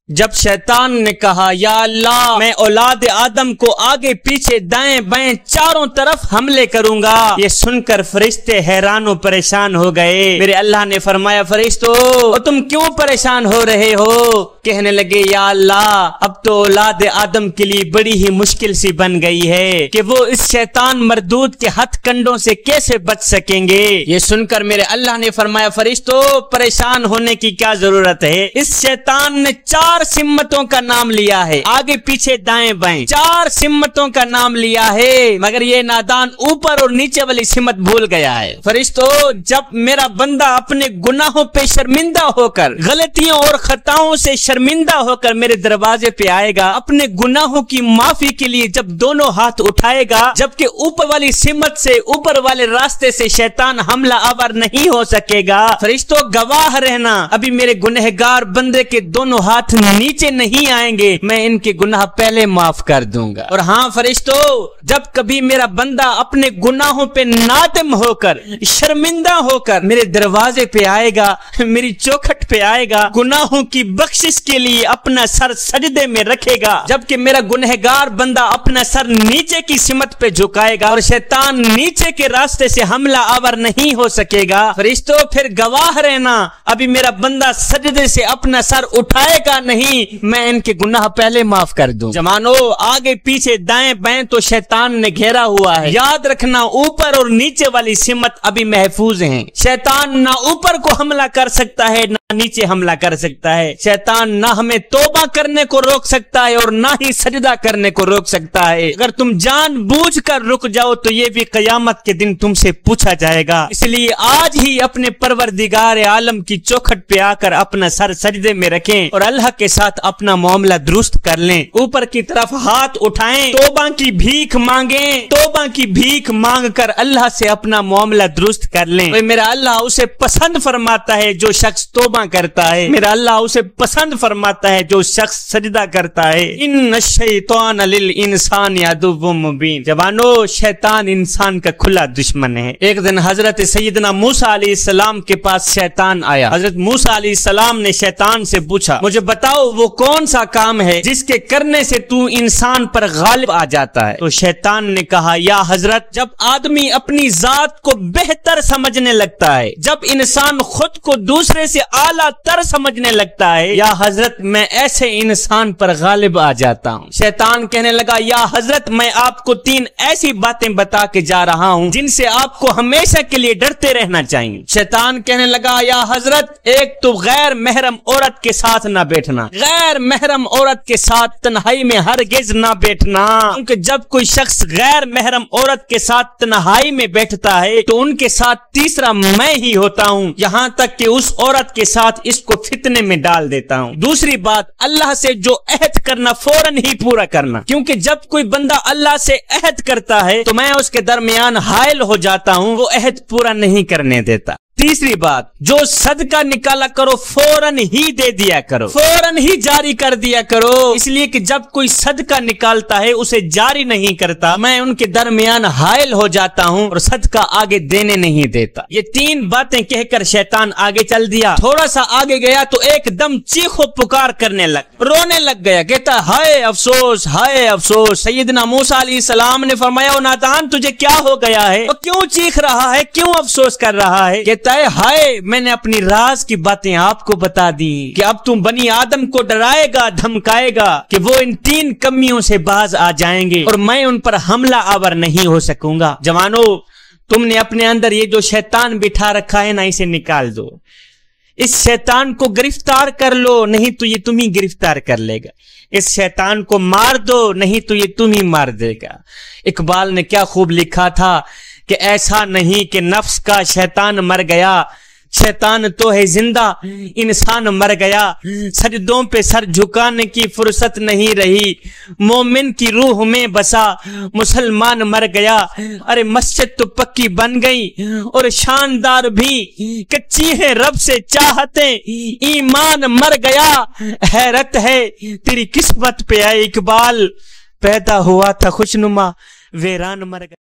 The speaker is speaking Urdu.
جب شیطان نے کہا یا اللہ میں اولاد آدم کو آگے پیچھے دائیں بائیں چاروں طرف حملے کروں گا، یہ سن کر فرشتے حیران و پریشان ہو گئے۔ میرے اللہ نے فرمایا فرشتو تم کیوں پریشان ہو رہے ہو؟ کہنے لگے یا اللہ اب تو اولاد آدم کے لیے بڑی ہی مشکل سی بن گئی ہے کہ وہ اس شیطان مردود کے ہتھ کنڈوں سے کیسے بچ سکیں گے۔ یہ سن کر میرے اللہ نے فرمایا فرشتو پریشان ہونے کی کیا ضرورت ہے، اس شیطان نے 4 سمتوں کا نام لیا ہے، آگے پیچھے دائیں بائیں 4 سمتوں کا نام لیا ہے، مگر یہ نادان اوپر اور نیچے والی سمت بھول گیا ہے۔ فرشتو جب میرا بندہ اپنے گناہوں پہ شرمندہ ہو کر، غلطیوں اور خطاؤں سے شرمندہ ہو کر میرے دروازے پہ آئے گا، اپنے گناہوں کی معافی کے لیے جب دونوں ہاتھ اٹھائے گا، جبکہ اوپر والی سمت سے، اوپر والے راستے سے شیطان حملہ آور نہیں ہو سکے گا، فرشتو گواہ رہنا ابھی میرے گنہگار بندے کے دونوں ہاتھ نیچے نہیں آئیں گے، میں ان کے گناہ پہلے معاف کر دوں گا۔ اور ہاں فرشتو جب کبھی میرا بندہ اپنے گناہوں پہ نادم ہو کر، شرمندہ ہو کر میرے دروازے پہ آئے گا، میری چوکھٹ پہ آئے گا، گناہوں کی بخشش کے لیے اپنا سر سجدے میں رکھے گا، جبکہ میرا گنہگار بندہ اپنا سر نیچے کی سمت پہ جھکائے گا اور شیطان نیچے کے راستے سے حملہ آور نہیں ہو سکے گا، فرشتو پھر گواہ رہنا ابھی میرا بندہ سجدے سے اپنا سر اٹھائے گا نہیں، میں ان کے گناہ پہلے معاف کر دوں۔ جوانو آگے پیچھے دائیں بائیں تو شیطان نے گھیرا ہوا ہے، یاد رکھنا اوپر اور نیچے والی سمت ابھی محفوظ ہیں۔ شیطان نہ اوپر کو حملہ کر سکتا ہے نہ نیچے حملہ کر سکتا ہے، شیطان نہ ہمیں توبہ کرنے کو روک سکتا ہے اور نہ ہی سجدہ کرنے کو روک سکتا ہے۔ اگر تم جان بوجھ کر رک جاؤ تو یہ بھی قیامت کے دن تم سے پوچھا جائے گا، اس لیے آج ہی اپنے پروردگار عالم کی چوکھٹ پہ آ کر اپنا سر سجدے میں رکھیں اور اللہ کے ساتھ اپنا معاملہ درست کر لیں، اوپر کی طرف ہاتھ اٹھائیں، توبہ کی بھیک مانگیں، توبہ کی بھیک مانگ کر اللہ سے اپنا معاملہ درست کر لیں۔ میرا اللہ اسے پسند فرماتا ہے جو شخص توبہ کرتا ہے، میرا اللہ اسے پسند فرماتا ہے جو شخص سجدہ کرتا ہے۔ ان الشیطان للانسان عدو مبین، جوانو شیطان انسان کا کھلا دشمن ہے۔ ایک دن حضرت سیدنا موسیٰ علیہ السلام کے پاس شیطان آیا، حضرت موسیٰ علیہ السلام نے شیطان سے پوچھا مجھے بتاؤ وہ کون سا کام ہے جس کے کرنے سے تو انسان پر غالب آ جاتا ہے؟ تو شیطان نے کہا یا حضرت جب آدمی اپنی ذات کو بہتر سمجھنے لگتا ہے، جب انسان خود کو دوسرے سے اعلیٰ تر سمجھنے لگتا ہے، یا حضرت میں ایسے انسان پر غالب آ جاتا ہوں۔ شیطان کہنے لگا یا حضرت میں آپ کو 3 ایسی باتیں بتا کے جا رہا ہوں جن سے آپ کو ہمیشہ کے لیے ڈرتے رہنا چاہیے۔ شیطان کہنے لگا یا حضرت ایک تو غیر محرم عورت کے ساتھ نہ بیٹھنا، غیر محرم عورت کے ساتھ تنہائی میں ہرگز نہ بیٹھنا، کیونکہ جب کوئی شخص غیر محرم عورت کے ساتھ تنہائی میں بیٹھتا ہے تو ان کے ساتھ تیسرا میں ہی ہوتا ہوں، یہاں تک کہ اس عورت کے ساتھ اس کو فتنے میں ڈال دیتا ہوں۔ دوسری بات اللہ سے جو عہد کرنا فوراً ہی پورا کرنا، کیونکہ جب کوئی بندہ اللہ سے عہد کرتا ہے تو میں اس کے درمیان حائل ہو جاتا ہوں، وہ عہد پورا نہیں کرنے دیتا۔ تیسری بات جو صدقہ نکالا کرو فوراً ہی دے دیا کرو، فوراً ہی جاری کر دیا کرو، اس لیے کہ جب کوئی صدقہ نکالتا ہے اسے جاری نہیں کرتا، میں ان کے درمیان حائل ہو جاتا ہوں اور صدقہ آگے دینے نہیں دیتا۔ یہ 3 باتیں کہہ کر شیطان آگے چل دیا، تھوڑا سا آگے گیا تو ایک دم چیخ و پکار کرنے لگ، رونے لگ گیا، کہتا ہائے افسوس ہائے افسوس۔ سیدنا موسیٰ علیہ السلام نے فرمایا او نادان تجھے کیا ہو گیا ہے، اور کیوں چیخ رہا ہے، کیوں افسوس کر رہا ہے؟ کہتا ہے ہائے میں نے اپنی راز کی باتیں آپ کو بتا دی کہ اب تم بنی آدم کو ڈرائے گا، دھمکائے گا کہ وہ ان 3 کمیوں سے باز آ جائیں گے اور میں ان پر حملہ آور نہیں ہو سکوں گا۔ جوانو تم نے اپنے اندر یہ جو شیطان بٹھا رکھا ہے نا اسے نکال دو، اس شیطان کو گرفتار کر لو نہیں تو یہ تمہیں گرفتار کر لے گا، اس شیطان کو مار دو نہیں تو یہ تمہیں مار دے گا۔ اقبال نے کیا خوب لکھا تھا کہ ایسا نہیں کہ نفس کا شیطان مر گیا، شیطان تو ہے زندہ انسان مر گیا، سجدوں پہ سر جھکانے کی فرصت نہیں رہی، مومن کی روح میں بسا مسلمان مر گیا، ارے مسجد تو پکی بن گئی اور شاندار بھی، کچی ہے رب سے چاہتے ایمان مر گیا، حیرت ہے تیری قسمت پہ اے اقبال، پیدا ہوا تھا خوشنما ویران مر گیا۔